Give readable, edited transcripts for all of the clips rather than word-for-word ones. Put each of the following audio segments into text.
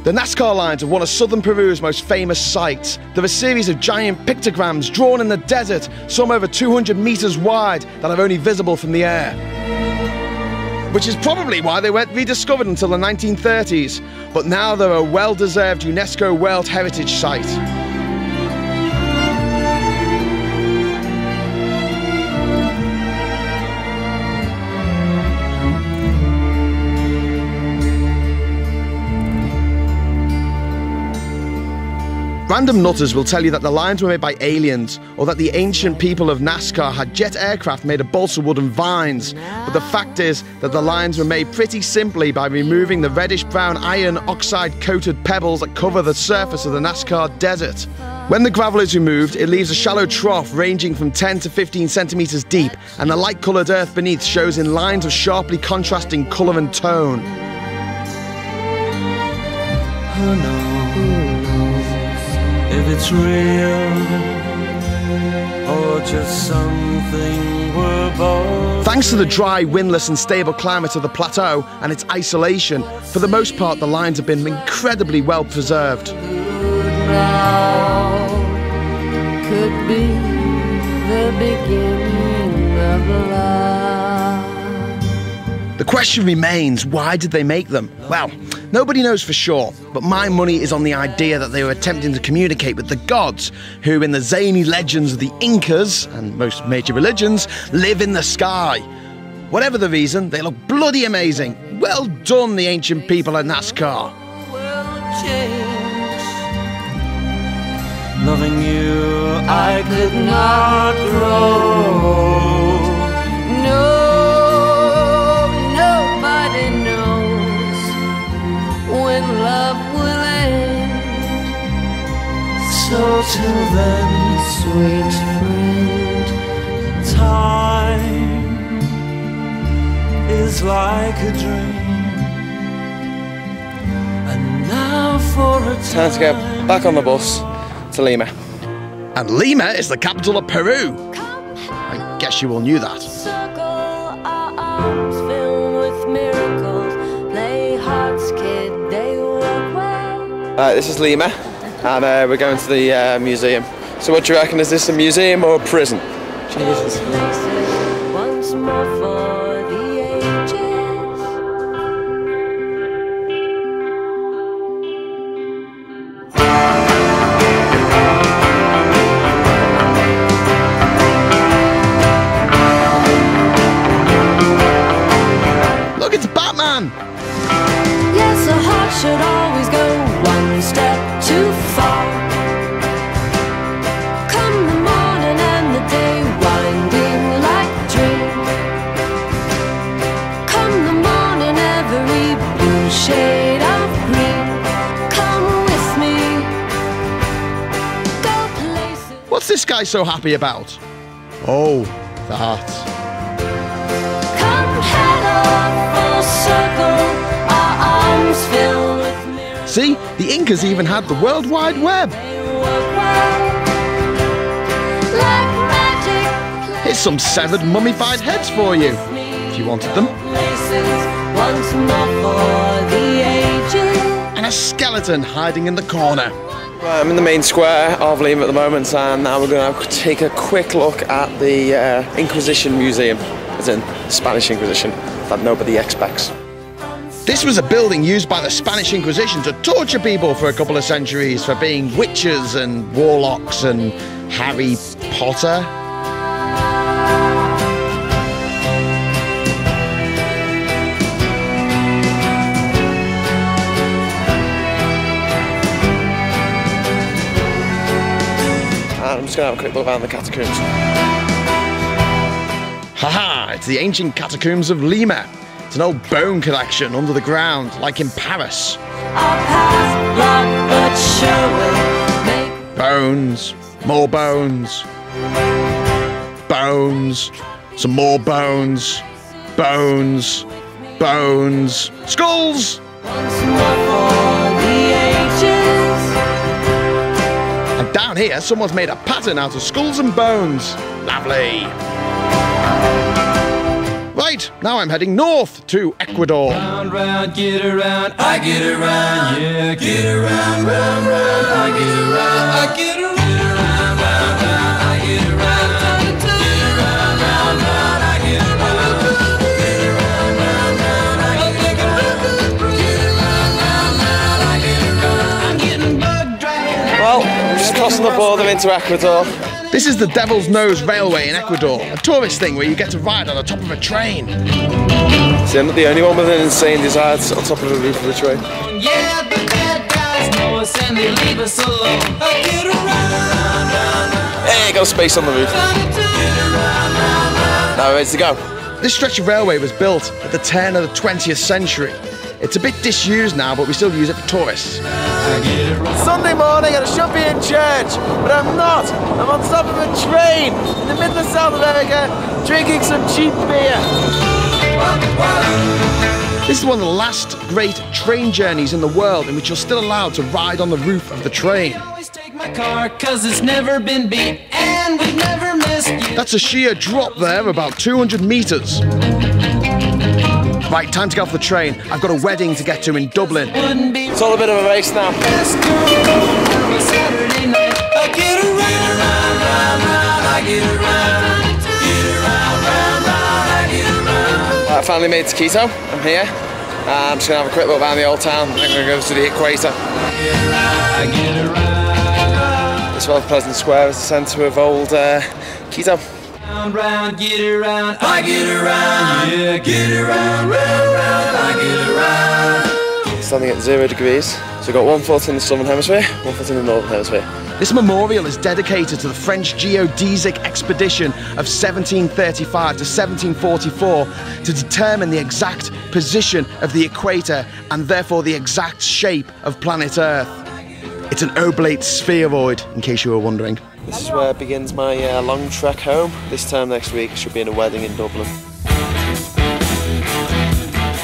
The NAZCAR lines are one of southern Peru's most famous sights. They're a series of giant pictograms drawn in the desert, some over 200 meters wide, that are only visible from the air. Which is probably why they weren't rediscovered until the 1930s, but now they're a well-deserved UNESCO World Heritage Site. Random nutters will tell you that the lines were made by aliens, or that the ancient people of NASCAR had jet aircraft made of balsa wood and vines. But the fact is that the lines were made pretty simply by removing the reddish-brown iron oxide-coated pebbles that cover the surface of the NASCAR desert. When the gravel is removed, it leaves a shallow trough ranging from 10 to 15 centimeters deep, and the light-coloured earth beneath shows in lines of sharply contrasting colour and tone. Who knows if it's real or just something we're both? Thanks to the dry, windless and stable climate of the plateau and its isolation, for the most part the lines have been incredibly well preserved. Now could be the beginning of love. The question remains, why did they make them? Well, nobody knows for sure, but my money is on the idea that they were attempting to communicate with the gods, who in the zany legends of the Incas, and most major religions, live in the sky. Whatever the reason, they look bloody amazing. Well done, the ancient people at NASCAR. Loving you, I could not grow. No, nobody knows when love will end. So till then, Sweet friend, time is like a dream. And now for a Time to get back on the bus to Lima. And Lima is the capital of Peru. I guess you all knew that. circle our arms filled with miracles. Play hearts, kid, they work well. This is Lima, and we're going to the museum. So what do you reckon, is this a museum or a prison? Jesus. Places once more for the ages. Look, it's Batman! Yes, a heart should always go one step too far. Come the morning and the day winding like a dream. Come the morning, every blue shade of green. Come with me, go places. What's this guy so happy about? Oh, that. Come head off, full circle, our arms filled with miracles. See, the Incas even had the World Wide Web. They work well, like magic. Here's some severed mummified heads for you, if you wanted them. Places once more for the ages. And a skeleton hiding in the corner. Right, I'm in the main square of Lima at the moment, and now we're going to take a quick look at the Inquisition Museum, as in Spanish Inquisition, that nobody expects. This was a building used by the Spanish Inquisition to torture people for a couple of centuries for being witches and warlocks and Harry Potter. I'm just going to have a quick look around the catacombs. Haha, it's the ancient catacombs of Lima. It's an old bone collection under the ground, like in Paris. Our past long but sure will make Bones, more bones, bones, some more bones, bones, bones, skulls! once more for the ages. And down here, someone's made a pattern out of skulls and bones. Lovely. Right, now I'm heading north to Ecuador. Round, round, get around, I get around, yeah, get around, round, round, I get around, I get around, round, round, I get around, get around, round, round, I get around, get around, round, round, I get around, get around, round, round, I get around, I'm getting bug dragged. Well, I'm just crossing the border into Ecuador. This is the Devil's Nose Railway in Ecuador, a tourist thing where you get to ride on the top of a train. See, I'm not the only one with an insane desire to sit on top of the roof of a train. Yeah, the bad guys know us and they leave us alone. I get around, Hey, got a space on the roof. Now ready to go. This stretch of railway was built at the turn of the 20th century. It's a bit disused now, but we still use it for tourists. Sunday morning and I should be in church, but I'm not. I'm on top of a train in the middle of South America, drinking some cheap beer. This is one of the last great train journeys in the world in which you're still allowed to ride on the roof of the train. my car, 'cause it's never been beat and we've never missed you. That's a sheer drop there, about 200 meters. Right, time to get off the train. I've got a wedding to get to in Dublin. It's all a bit of a race now. I finally made it to Quito. I'm here. I'm just going to have a quick look around the old town. I'm going to go to the equator. This Well Pleasant Square is the centre of old Quito. Round, get around, I get around, yeah, get around, round, round, I get around. Standing at 0 degrees. So we've got 1 foot in the southern hemisphere, 1 foot in the northern hemisphere. This memorial is dedicated to the French geodesic expedition of 1735 to 1744 to determine the exact position of the equator and therefore the exact shape of planet Earth. It's an oblate spheroid, in case you were wondering. This is where begins my long trek home. This time next week I should be in a wedding in Dublin.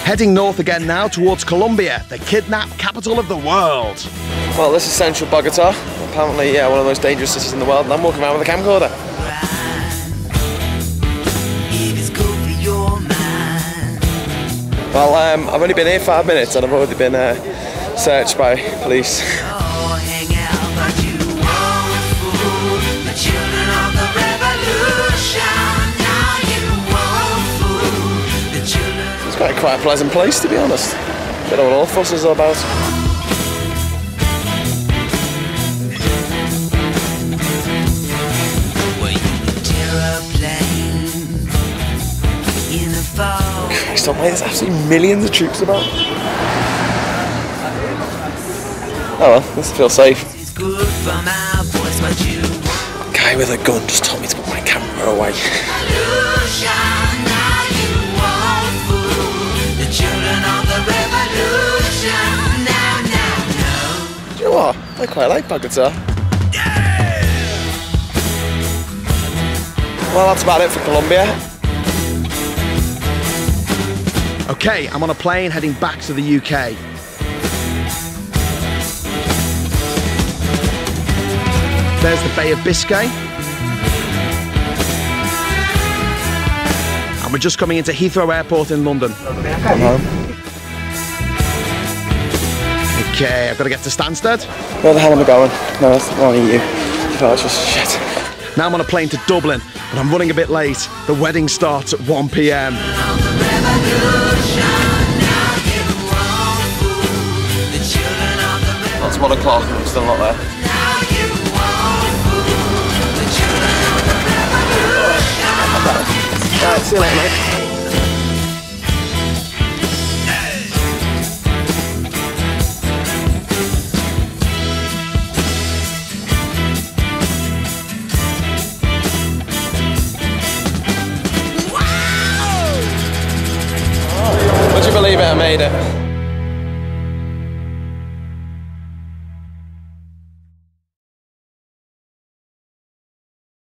Heading north again now towards Colombia, the kidnap capital of the world. Well, this is central Bogota, apparently one of the most dangerous cities in the world, and I'm walking around with a camcorder. Well, I've only been here 5 minutes and I've already been searched by police. It's quite a pleasant place, to be honest. Don't know what all the fuss is all about. Christ almighty, there's absolutely millions of troops about. Oh well, this feels safe. A guy with a gun just told me to put my camera away. Do you know what? I quite like Bogota. Well, that's about it for Colombia. Okay, I'm on a plane heading back to the UK. There's the Bay of Biscay. And we're just coming into Heathrow Airport in London. I'm home. Okay, I've got to get to Stansted. Where the hell am I going? No, that's not you. Oh, that's just shit. Now I'm on a plane to Dublin, but I'm running a bit late. The wedding starts at 1 PM. It's 1 o'clock and I'm still not there. Right, see you later, mate. Would you believe it? I made it.